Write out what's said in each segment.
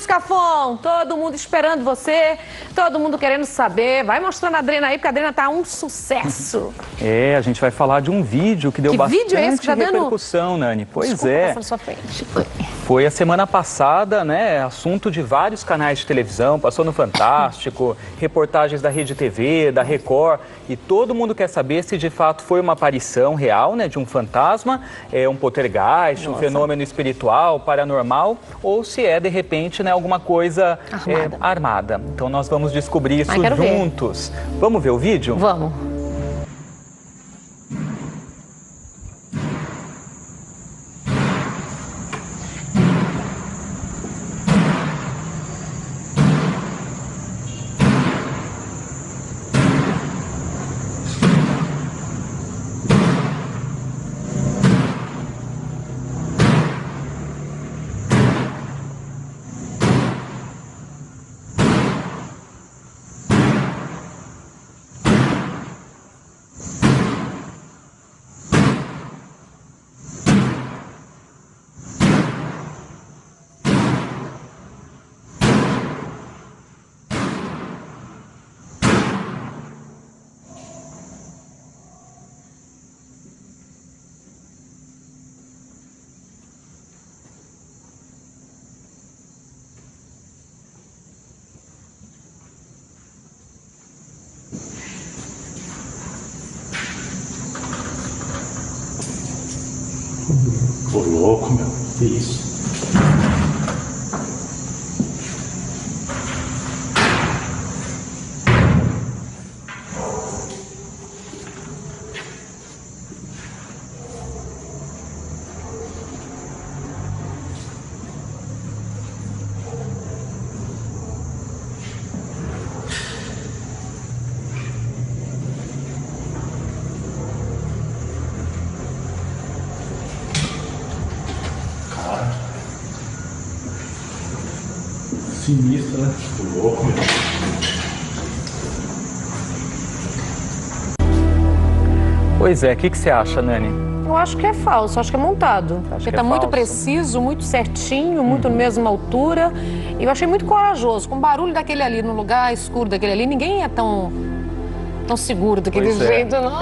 Scafon, todo mundo esperando você, todo mundo querendo saber. Vai mostrando a Adriana aí, porque a Adriana tá um sucesso. É, a gente vai falar de um vídeo que deu bastante vídeo é esse que tá repercussão, Nani. Pois Desculpa, é. passar na sua frente. Foi a semana passada, né? Assunto de vários canais de televisão, passou no Fantástico, reportagens da Rede TV, da Record, e todo mundo quer saber se de fato foi uma aparição real, né, de um fantasma, um poltergeist, um fenômeno espiritual, paranormal, ou se é de repente, né, alguma coisa armada. Então nós vamos descobrir isso juntos. Vamos ver o vídeo? Vamos. Ô louco, meu, que isso? Sinistro, né? Tô louco, meu. Pois é, o que você acha, Nani? Eu acho que é falso, acho que é montado. Porque tá muito preciso, muito certinho, muito na mesma altura. E eu achei muito corajoso. Com o barulho daquele ali, no lugar escuro daquele ali, ninguém é tão seguro daquele jeito, não.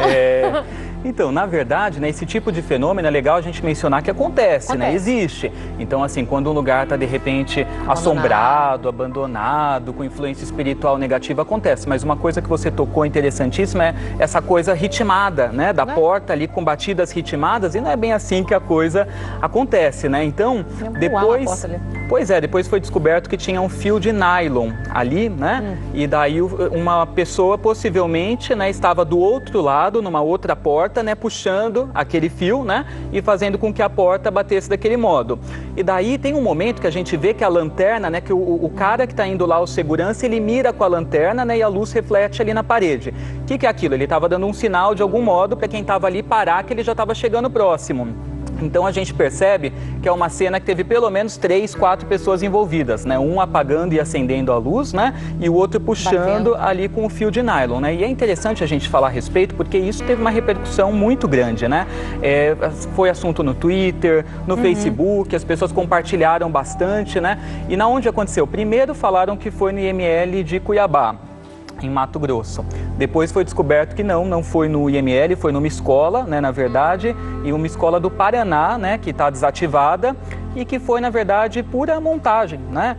Então, na verdade, né, esse tipo de fenômeno é legal a gente mencionar que acontece, né? Existe. Então, assim, quando um lugar está, de repente, assombrado, abandonado, com influência espiritual negativa, acontece. Mas uma coisa que você tocou interessantíssima é essa coisa ritmada, né? Da porta ali com batidas ritmadas, e não é bem assim que a coisa acontece, né? Então, depois... Pois é, depois foi descoberto que tinha um fio de nylon ali, né? E daí uma pessoa possivelmente, né, estava do outro lado, numa outra porta, né, puxando aquele fio, né, e fazendo com que a porta batesse daquele modo. E daí tem um momento que a gente vê que a lanterna, né, que o cara que está indo lá, o segurança, ele mira com a lanterna, né, e a luz reflete ali na parede. O que é aquilo? Ele estava dando um sinal de algum modo para quem estava ali parar, que ele já estava chegando próximo. Então a gente percebe que é uma cena que teve pelo menos 3, 4 pessoas envolvidas, né? Um apagando e acendendo a luz, né? E o outro puxando ali com o fio de nylon, né? E é interessante a gente falar a respeito porque isso teve uma repercussão muito grande, né? Foi assunto no Twitter, no Facebook, as pessoas compartilharam bastante, né? E na onde aconteceu? Primeiro falaram que foi no IML de Cuiabá, em Mato Grosso. Depois foi descoberto que não foi no IML, foi numa escola, né, na verdade, e uma escola do Paraná, né, que está desativada e que foi, na verdade, pura montagem, né?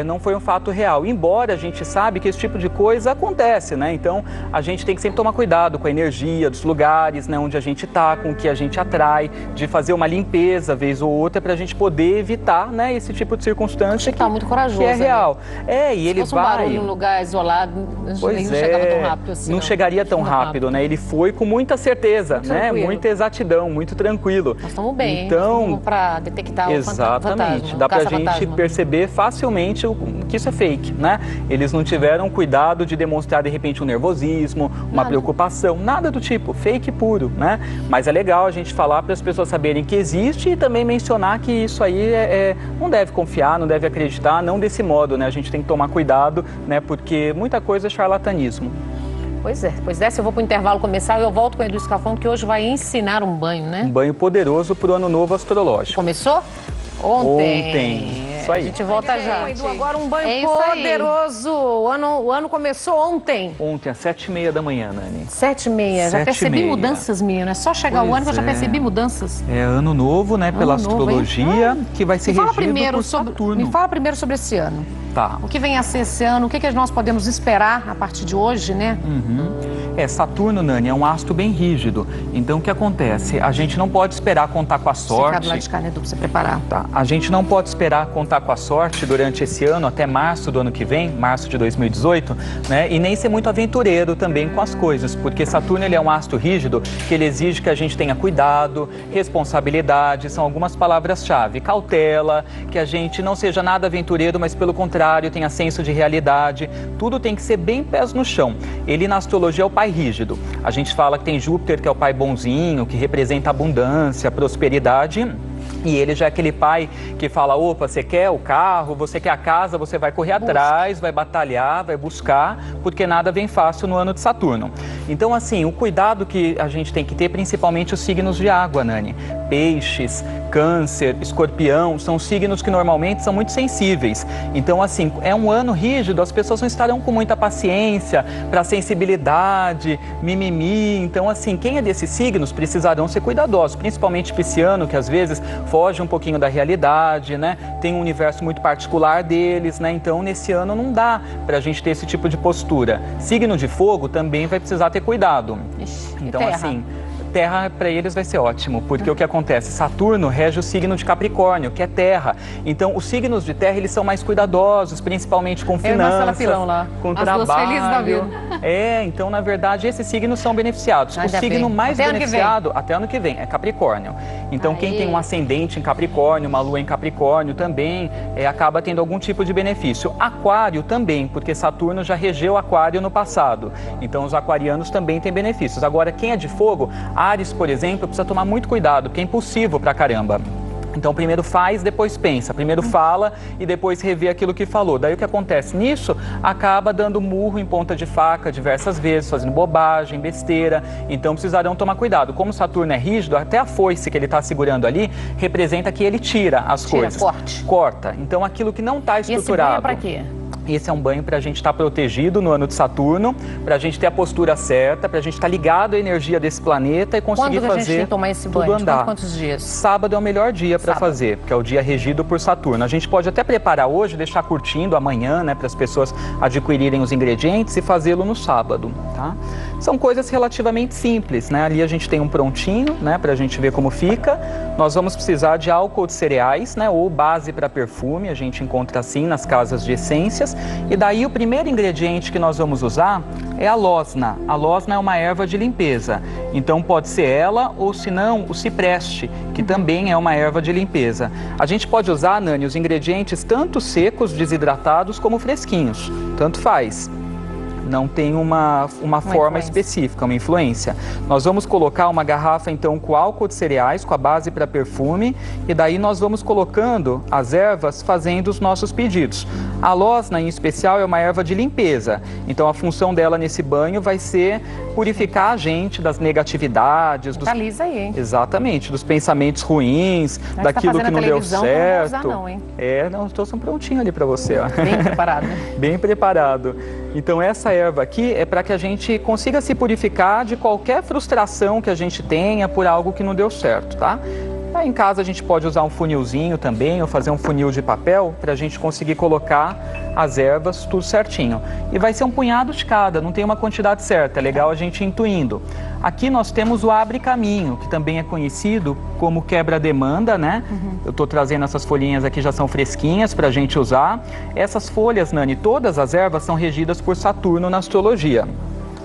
Não foi um fato real, embora a gente sabe que esse tipo de coisa acontece, né? Então, a gente tem que sempre tomar cuidado com a energia dos lugares, né, onde a gente está, com o que a gente atrai, de fazer uma limpeza, vez ou outra, para a gente poder evitar, né, esse tipo de circunstância que, muito corajoso, que é real. E ele vai... um barulho em um lugar isolado, pois não chegava tão rápido assim. Não chegaria tão rápido, né? Ele foi com muita certeza, né? Muita exatidão, muito tranquilo. Nós estamos bem, então, para detectar o fantasma. Exatamente, dá pra gente perceber facilmente que isso é fake, né? Eles não tiveram cuidado de demonstrar de repente um nervosismo, uma preocupação, nada do tipo, fake puro, né? Mas é legal a gente falar para as pessoas saberem que existe e também mencionar que isso aí não deve confiar, não deve acreditar, não desse modo, né? A gente tem que tomar cuidado, né? Porque muita coisa é charlatanismo. Pois é, eu vou para o intervalo começar e eu volto com o Edu Scafon, que hoje vai ensinar um banho, né? Um banho poderoso para o Ano Novo Astrológico. Começou? Ontem. Isso aí. A gente volta já. Edu, agora um banho É isso aí. poderoso. O ano começou ontem. Ontem, às 7h30 da manhã, Nani. 7h30. Já percebi 7h30. mudanças, menina. É só chegar o ano que eu já percebi mudanças. É ano novo, né? Pela Ano novo, astrologia, que vai ser Me fala regido primeiro por sobre, Saturno. me fala primeiro sobre esse ano. Tá. O que vem a ser esse ano? O que nós podemos esperar a partir de hoje, né? Saturno, Nani, é um astro bem rígido. Então, o que acontece? A gente não pode esperar contar com a sorte. Ficar do lado de cá, né, Edu, pra você preparar. Tá. A gente não pode esperar contar com a sorte durante esse ano, até março do ano que vem, março de 2018, né? E nem ser muito aventureiro também com as coisas, porque Saturno ele é um astro rígido que ele exige que a gente tenha cuidado, responsabilidade, são algumas palavras-chave. Cautela, que a gente não seja nada aventureiro, mas pelo contrário, tenha senso de realidade. Tudo tem que ser bem pés no chão. Ele na astrologia é o pai rígido. A gente fala que tem Júpiter, que é o pai bonzinho, que representa abundância, prosperidade. E ele já é aquele pai que fala, opa, você quer o carro, você quer a casa, você vai correr atrás, vai batalhar, vai buscar, porque nada vem fácil no ano de Saturno. Então, assim, o cuidado que a gente tem que ter, principalmente os signos de água, Nani. Peixes, Câncer, Escorpião, são signos que normalmente são muito sensíveis. Então, assim, é um ano rígido, as pessoas não estarão com muita paciência para sensibilidade, mimimi. Então, assim, quem é desses signos precisarão ser cuidadosos, principalmente pisciano, que às vezes foge um pouquinho da realidade, né? Tem um universo muito particular deles, né? Então, nesse ano não dá para a gente ter esse tipo de postura. Signo de fogo também vai precisar ter cuidado. Ixi, então, e terra? assim, terra para eles vai ser ótimo, porque o que acontece? Saturno rege o signo de Capricórnio, que é terra. Então, os signos de terra, eles são mais cuidadosos, principalmente com finanças, Pilão lá. com As trabalho. duas felizes da vida. Então, na verdade, esses signos são beneficiados. Ainda o signo bem. mais Até ano que beneficiado, até ano que vem, é Capricórnio. Então, quem tem um ascendente em Capricórnio, uma lua em Capricórnio também, acaba tendo algum tipo de benefício. Aquário também, porque Saturno já regeu Aquário no passado. Então, os aquarianos também têm benefícios. Agora, quem é de fogo, Áries, por exemplo, precisa tomar muito cuidado, porque é impulsivo pra caramba. Então, primeiro faz, depois pensa. Primeiro fala e depois revê aquilo que falou. Daí o que acontece nisso? Acaba dando murro em ponta de faca diversas vezes, fazendo bobagem, besteira. Então, precisarão tomar cuidado. Como Saturno é rígido, até a foice que ele está segurando ali representa que ele tira as coisas. Corta. Então, aquilo que não está estruturado. E esse banho é pra quê? Esse é um banho para a gente estar protegido no ano de Saturno, para a gente ter a postura certa, para a gente estar ligado à energia desse planeta e conseguir Quando a gente tem fazer que tomar esse banho? tudo andar. Quantos dias? Sábado é o melhor dia para fazer, porque é o dia regido por Saturno. A gente pode até preparar hoje, deixar curtindo amanhã, né, para as pessoas adquirirem os ingredientes e fazê-lo no sábado, tá? São coisas relativamente simples, né? Ali a gente tem um prontinho, né, para a gente ver como fica. Nós vamos precisar de álcool de cereais, né, ou base para perfume, a gente encontra assim nas casas de essências. E daí o primeiro ingrediente que nós vamos usar é a losna. A losna é uma erva de limpeza. Então pode ser ela ou se não o cipreste, que também é uma erva de limpeza. A gente pode usar, Nani, os ingredientes tanto secos, desidratados, como fresquinhos. Tanto faz. Não tem uma forma específica, uma influência. Nós vamos colocar uma garrafa, então, com álcool de cereais, com a base para perfume, e daí nós vamos colocando as ervas, fazendo os nossos pedidos. A losna, em especial, é uma erva de limpeza. Então, a função dela nesse banho vai ser purificar a gente das negatividades. Lisa aí, hein? Exatamente, dos pensamentos ruins, daquilo que não deu certo. Não vou usar, não, hein? Não, estou prontinho ali para você, ó. Bem preparado, né? Bem preparado. Então, essa erva aqui é para que a gente consiga se purificar de qualquer frustração que a gente tenha por algo que não deu certo, tá? Aí, em casa a gente pode usar um funilzinho também, ou fazer um funil de papel para a gente conseguir colocar as ervas tudo certinho. E vai ser um punhado de cada, não tem uma quantidade certa, é legal a gente ir intuindo. Aqui nós temos o abre caminho, que também é conhecido como quebra-demanda, né? Eu estou trazendo essas folhinhas aqui, já são fresquinhas para a gente usar. Essas folhas, Nani, todas as ervas são regidas por Saturno na astrologia.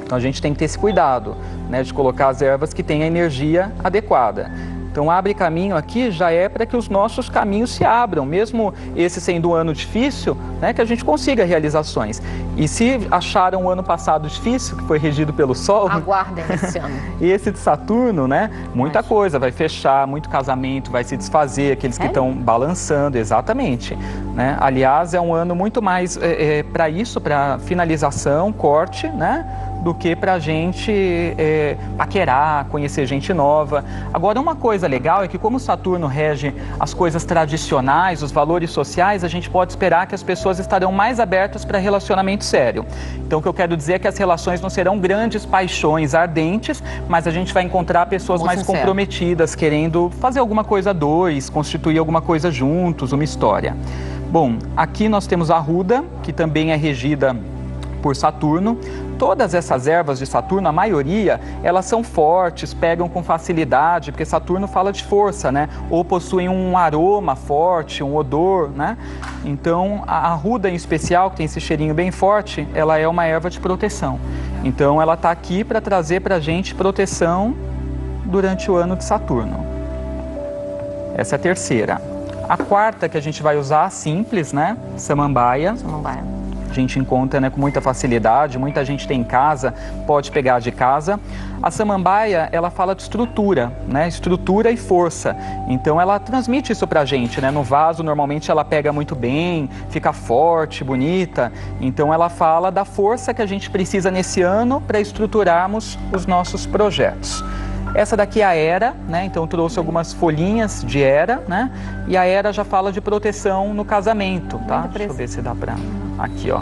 Então a gente tem que ter esse cuidado, né, de colocar as ervas que têm a energia adequada. Então, abre caminho aqui já é para que os nossos caminhos se abram, mesmo esse sendo um ano difícil, né, que a gente consiga realizações. E se acharam o ano passado difícil, que foi regido pelo Sol... Aguardem esse ano. E esse de Saturno, né, muita coisa, vai fechar, muito casamento vai se desfazer, aqueles que estão balançando, exatamente. Né? Aliás, é um ano muito mais para isso, para finalização, corte, né, do que para a gente paquerar, conhecer gente nova. Agora, uma coisa legal é que como Saturno rege as coisas tradicionais, os valores sociais, a gente pode esperar que as pessoas estarão mais abertas para relacionamento sério. Então, o que eu quero dizer é que as relações não serão grandes paixões ardentes, mas a gente vai encontrar pessoas mais comprometidas, querendo fazer alguma coisa a dois, constituir alguma coisa juntos, uma história. Bom, aqui nós temos a Ruda, que também é regida por Saturno. Todas essas ervas de Saturno, a maioria, elas são fortes, pegam com facilidade, porque Saturno fala de força, né? Ou possuem um aroma forte, um odor, né? Então, a Ruda em especial, que tem esse cheirinho bem forte, ela é uma erva de proteção. Então, ela está aqui para trazer para a gente proteção durante o ano de Saturno. Essa é a terceira. A quarta que a gente vai usar, simples, né? Samambaia. Samambaia. A gente encontra, né, com muita facilidade, muita gente tem em casa, pode pegar de casa. A samambaia, ela fala de estrutura, né? Estrutura e força. Então ela transmite isso pra gente, né? No vaso, normalmente ela pega muito bem, fica forte, bonita. Então ela fala da força que a gente precisa nesse ano para estruturarmos os nossos projetos. Essa daqui é a Hera, né? Então trouxe algumas folhinhas de Hera, né? E a Hera já fala de proteção no casamento, tá? Deixa eu ver se dá pra... Aqui, ó.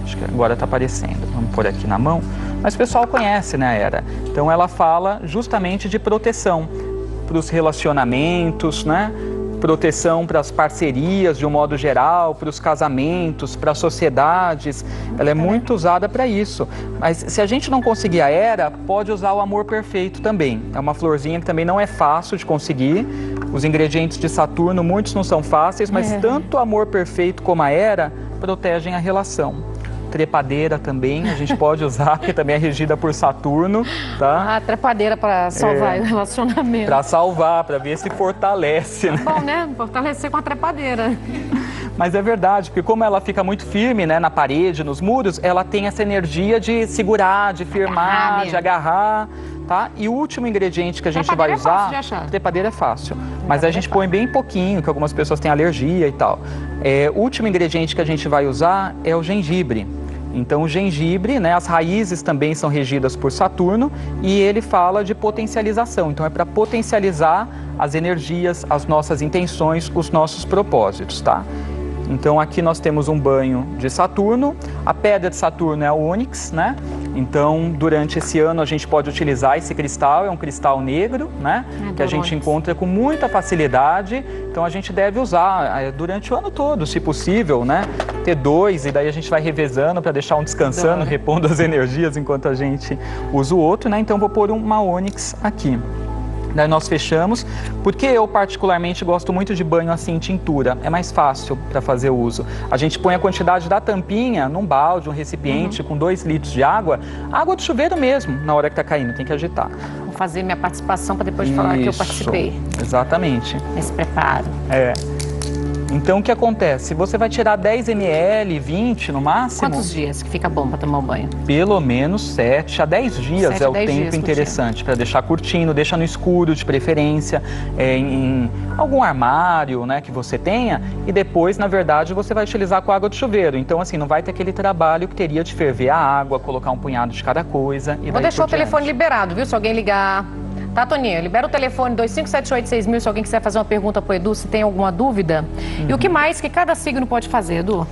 Acho que agora tá aparecendo. Vamos pôr aqui na mão. Mas o pessoal conhece, né, a Hera? Então ela fala justamente de proteção para os relacionamentos, né? Proteção para as parcerias de um modo geral, para os casamentos, para as sociedades. Ela é muito usada para isso. Mas se a gente não conseguir a Hera, pode usar o amor perfeito também. É uma florzinha que também não é fácil de conseguir. Os ingredientes de Saturno, muitos não são fáceis, mas tanto o amor perfeito como a Hera protegem a relação. Trepadeira também, a gente pode usar, porque também é regida por Saturno, tá? A trepadeira para salvar o relacionamento. Para salvar, para ver se fortalece, né? Bom, né? Fortalecer com a trepadeira. Mas é verdade, porque como ela fica muito firme, né, na parede, nos muros, ela tem essa energia de segurar, de firmar, de agarrar, tá? E o último ingrediente que a gente vai usar... É fácil de achar. Trepadeira é fácil, mas a gente põe bem pouquinho, que algumas pessoas têm alergia e tal. O último ingrediente que a gente vai usar é o gengibre. Então o gengibre, né, as raízes também são regidas por Saturno e ele fala de potencialização. Então é para potencializar as energias, as nossas intenções, os nossos propósitos, tá? Então aqui nós temos um banho de Saturno, a pedra de Saturno é a ônix, né? Então durante esse ano a gente pode utilizar esse cristal, é um cristal negro, né? Que a gente encontra com muita facilidade, então a gente deve usar durante o ano todo, se possível, né? Ter dois e daí a gente vai revezando para deixar um descansando, repondo as energias enquanto a gente usa o outro, né? Então vou pôr uma ônix aqui. Daí nós fechamos, porque eu particularmente gosto muito de banho assim em tintura, é mais fácil para fazer o uso. A gente põe a quantidade da tampinha num balde, um recipiente com 2 litros de água de chuveiro mesmo, na hora que tá caindo, tem que agitar. Vou fazer minha participação para depois falar que eu participei. Exatamente. Esse preparo. Então o que acontece? Você vai tirar 10 ml, 20 no máximo. Quantos dias que fica bom para tomar o banho? Pelo menos 7 a 10 dias é o tempo interessante para deixar curtindo, deixa no escuro de preferência, em algum armário, né, que você tenha, e depois, na verdade, você vai utilizar com água de chuveiro. Então, assim, não vai ter aquele trabalho que teria de ferver a água, colocar um punhado de cada coisa. Vou deixar o telefone liberado, viu? Se alguém ligar... Tá, Toninho? Libera o telefone 25786000 se alguém quiser fazer uma pergunta pro Edu, se tem alguma dúvida. E o que mais que cada signo pode fazer, Edu?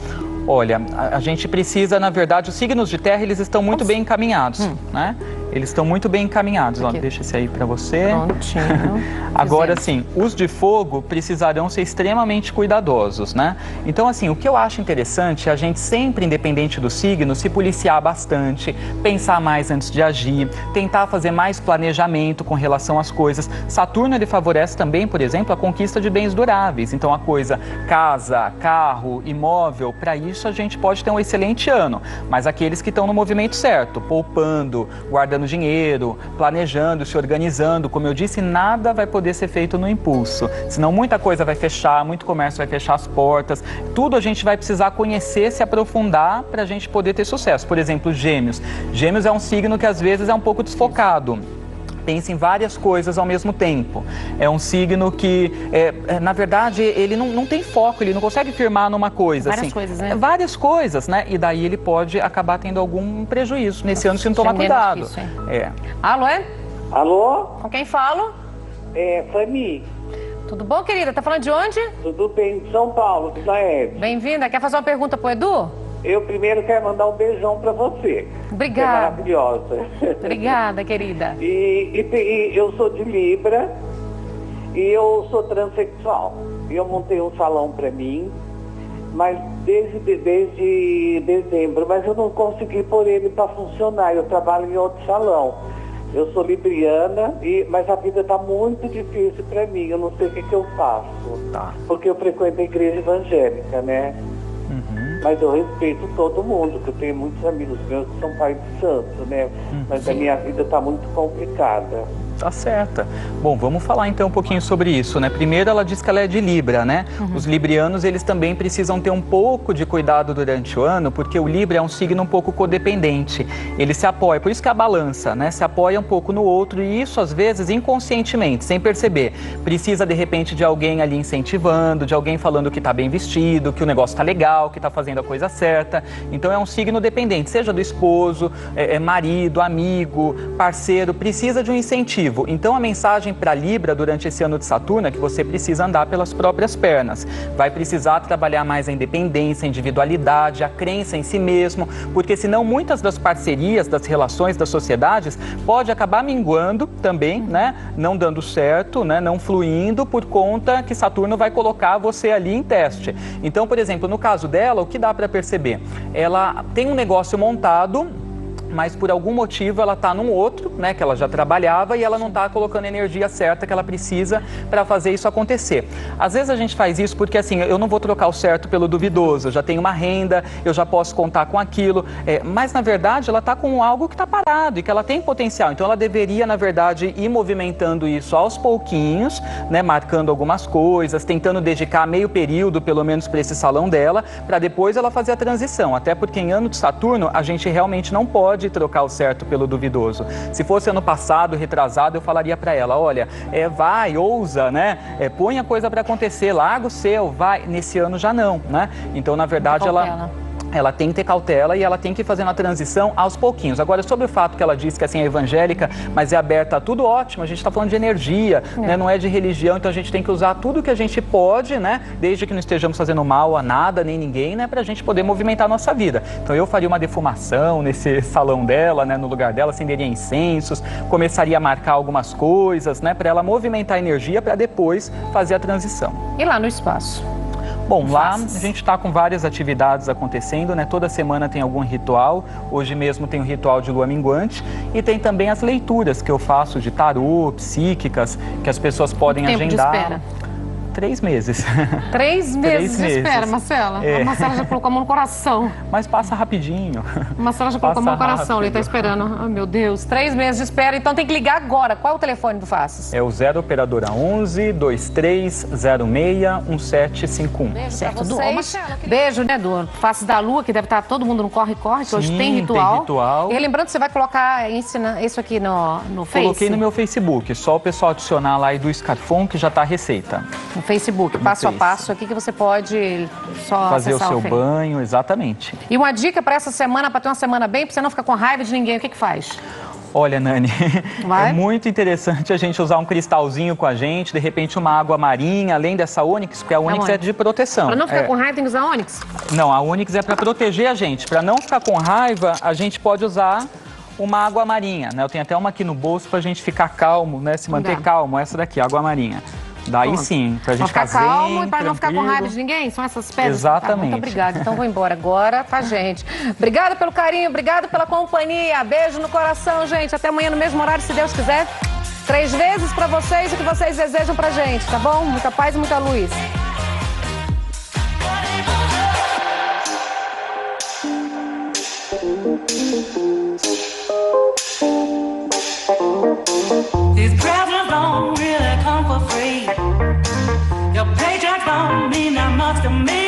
Olha, a gente precisa, na verdade, os signos de terra, eles estão muito bem encaminhados, né? Eles estão muito bem encaminhados. Ó, deixa esse aí para você. Prontinho. Agora, sim, os de fogo precisarão ser extremamente cuidadosos, né? Então, assim, o que eu acho interessante é a gente sempre, independente do signo, se policiar bastante, pensar mais antes de agir, tentar fazer mais planejamento com relação às coisas. Saturno, ele favorece também, por exemplo, a conquista de bens duráveis. Então, a coisa casa, carro, imóvel, para isso a gente pode ter um excelente ano. Mas aqueles que estão no movimento certo, poupando, guardando dinheiro, planejando, se organizando, como eu disse, nada vai poder ser feito no impulso, senão muita coisa vai fechar, muito comércio vai fechar as portas, tudo a gente vai precisar conhecer, se aprofundar para a gente poder ter sucesso. Por exemplo, Gêmeos. Gêmeos é um signo que às vezes é um pouco desfocado. pensa em várias coisas ao mesmo tempo. É um signo que, na verdade, ele não tem foco, ele não consegue firmar numa coisa. Várias assim, coisas, né? Várias coisas, né? E daí ele pode acabar tendo algum prejuízo nesse ano se não tomar cuidado. Difícil, Alô, Alô? Com quem falo? Fanny. Tudo bom, querida? Tá falando de onde? Tudo bem, de São Paulo, de Laerte. Bem-vinda. Quer fazer uma pergunta pro Edu? Eu primeiro quero mandar um beijão pra você. Obrigada. Você é maravilhosa. Obrigada, querida. E eu sou de Libra e eu sou transexual. Eu montei um salão pra mim, mas desde dezembro, mas eu não consegui pôr ele para funcionar. Eu trabalho em outro salão. Eu sou libriana, mas a vida está muito difícil para mim. Eu não sei o que eu faço. Tá. Porque eu frequento a igreja evangélica, né? Mas eu respeito todo mundo, que eu tenho muitos amigos meus que são pais de santo, né? Mas a minha vida está muito complicada. Tá certa. Bom, vamos falar então um pouquinho sobre isso, né? Primeiro, ela diz que ela é de Libra, né? Os librianos, eles também precisam ter um pouco de cuidado durante o ano, porque o Libra é um signo um pouco codependente. Ele se apoia, por isso que é a balança, né? Se apoia um pouco no outro e isso, às vezes, inconscientemente, sem perceber. Precisa, de repente, de alguém ali incentivando, de alguém falando que tá bem vestido, que o negócio tá legal, que tá fazendo a coisa certa. Então, é um signo dependente, seja do esposo, marido, amigo, parceiro, precisa de um incentivo. Então a mensagem para Libra durante esse ano de Saturno é que você precisa andar pelas próprias pernas. Vai precisar trabalhar mais a independência, a individualidade, a crença em si mesmo, porque senão muitas das parcerias, das relações, das sociedades pode acabar minguando também, né? Não dando certo, né? Não fluindo por conta que Saturno vai colocar você ali em teste. Então, por exemplo, no caso dela, o que dá para perceber? Ela tem um negócio montado, mas por algum motivo ela está num outro, né, que ela já trabalhava e ela não está colocando a energia certa que ela precisa para fazer isso acontecer. Às vezes a gente faz isso porque assim, eu não vou trocar o certo pelo duvidoso, eu já tenho uma renda, eu já posso contar com aquilo, mas na verdade ela está com algo que está parado e que ela tem potencial, então ela deveria na verdade ir movimentando isso aos pouquinhos, né, marcando algumas coisas, tentando dedicar meio período pelo menos para esse salão dela, para depois ela fazer a transição, até porque em ano de Saturno a gente realmente não pode trocar o certo pelo duvidoso. Se fosse ano passado, retrasado, eu falaria para ela, olha, vai, ousa, né? Põe a coisa para acontecer, larga o seu, vai. Nesse ano já não, né? Então, na verdade, ela tem que ter cautela e ela tem que ir fazendo a transição aos pouquinhos. Agora, sobre o fato que ela disse que assim, é evangélica, mas é aberta a tudo, ótimo, a gente está falando de energia, né? Não é de religião, então a gente tem que usar tudo que a gente pode, né? Desde que não estejamos fazendo mal a nada, nem ninguém, né? Para a gente poder movimentar a nossa vida. Então eu faria uma defumação nesse salão dela, né? No lugar dela, acenderia incensos, começaria a marcar algumas coisas, né? Para ela movimentar a energia para depois fazer a transição. E lá no espaço? Bom, lá a gente está com várias atividades acontecendo, né? Toda semana tem algum ritual. Hoje mesmo tem o ritual de lua minguante e tem também as leituras que eu faço de tarô, psíquicas, que as pessoas podem agendar. De espera? 3 meses. 3 meses de espera, Marcela? A Marcela já colocou a mão no coração. Mas passa rapidinho. A Marcela já colocou a mão no coração, ele está esperando. Ai, meu Deus, 3 meses de espera, então tem que ligar agora. Qual é o telefone do Faces? É o 0 operadora 11 2306 1751. Beijo certo, pra vocês. Marcela, beijo, né, do Faces da Lua, que deve estar todo mundo no corre-corre, que sim, hoje tem ritual. Tem ritual. E lembrando que você vai colocar isso aqui no Face? Coloquei no meu Facebook, só o pessoal adicionar lá e do Scarfon que já está a receita. No Facebook, passo a passo aqui que você pode só fazer o seu Face. banho, exatamente. E uma dica para essa semana, para ter uma semana bem, para você não ficar com raiva de ninguém, o que faz? Olha, Nani, é muito interessante a gente usar um cristalzinho com a gente, de repente uma água marinha, além dessa ônix, porque a ônix é de proteção. Para não ficar com raiva, tem que usar ônix? Não, a ônix é para proteger a gente. Para não ficar com raiva, a gente pode usar uma água marinha, né? Eu tenho até uma aqui no bolso para a gente ficar calmo, né? Se manter calmo, essa daqui, água marinha. Daí sim, pra gente ficar calmo e para não ficar com raiva de ninguém, são essas pedras. Exatamente. Tá, muito obrigada. Então vou embora agora, tá, gente? Obrigada pelo carinho, obrigada pela companhia. Beijo no coração, gente. Até amanhã no mesmo horário, se Deus quiser. 3 vezes pra vocês o que vocês desejam pra gente, tá bom? Muita paz e muita luz. These presents don't really come for free. Your paycheck don't mean that much to me.